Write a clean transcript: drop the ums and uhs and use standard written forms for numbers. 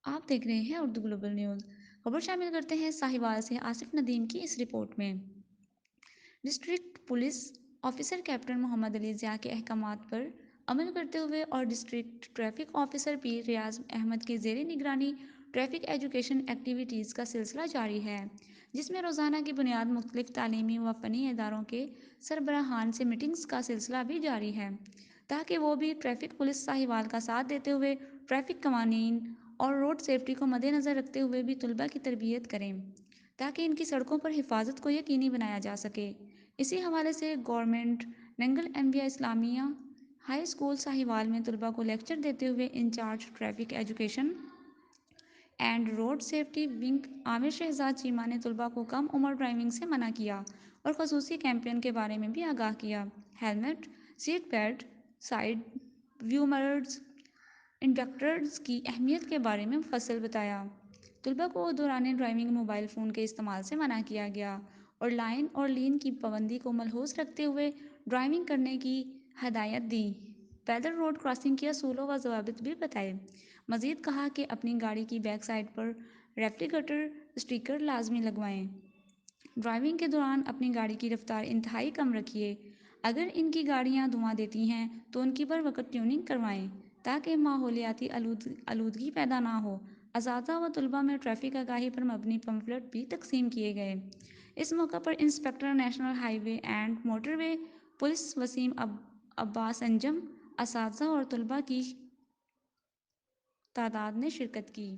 آپ دیکھ رہے ہیں اردو گلوبل نیوز۔ خبر شامل کرتے ہیں ساہیوال سے آصف ندیم کی اس رپورٹ میں۔ ڈسٹرکٹ پولیس آفیسر کیپٹن محمد علی ضیاء کے احکامات پر عمل کرتے ہوئے اور ڈسٹرکٹ ٹریفک آفیسر پیر ریاض احمد کی زیر نگرانی ٹریفک ایجوکیشن ایکٹیویٹیز کا سلسلہ جاری ہے، جس میں روزانہ کی بنیاد مختلف تعلیمی و فنی اداروں کے سربراہان سے میٹنگز کا سلسلہ بھی جاری ہے، تاکہ وہ بھی ٹریفک پولیس ساہیوال کا ساتھ دیتے ہوئے ٹریفک قوانین اور روڈ سیفٹی کو مد نظر رکھتے ہوئے بھی طلباء کی تربیت کریں تاکہ ان کی سڑکوں پر حفاظت کو یقینی بنایا جا سکے۔ اسی حوالے سے گورنمنٹ ننگل انبیاء اسلامیہ ہائی اسکول ساہیوال میں طلباء کو لیکچر دیتے ہوئے incharge traffic education and road safety wing Aamir Shahzad Cheema نے طلباء کو کم عمر ڈرائیونگ سے منع کیا اور خصوصی کیمپین کے بارے میں بھی آگاہ کیا۔ Helmet, seat belt, side view mirrors, indicators کی اہمیت کے بارے میں مفصل بتایا۔ طلباء کو دوران ڈرائیونگ موبائل فون کے استعمال سے منع کیا گیا اور لائن اور لین کی پابندی کو ملحوظ رکھتے ہوئے ڈرائیونگ کرنے کی ہدایت دی۔ پیدل روڈ کراسنگ کے اصولوں و ضوابط بھی بتائے۔ مزید کہا کہ اپنی گاڑی کی بیک سائڈ پر ریفلیکٹر اسٹیکر لازمی لگوائیں۔ ڈرائیونگ کے دوران اپنی گاڑی کی رفتار انتہائی کم رکھیے۔ اگر ان کی گاڑیاں دھواں دیتی ہیں تو ان کی بروقت ٹیوننگ کروائیں تاکہ ماحولیاتی آلودگی پیدا نہ ہو۔ اساتذہ و طلباء میں ٹریفک آگاہی پر مبنی پمفلٹ بھی تقسیم کیے گئے۔ اس موقع پر inspector national highway and motorway police Waseem Abbas Anjum, اساتذہ اور طلباء کی تعداد نے شرکت کی۔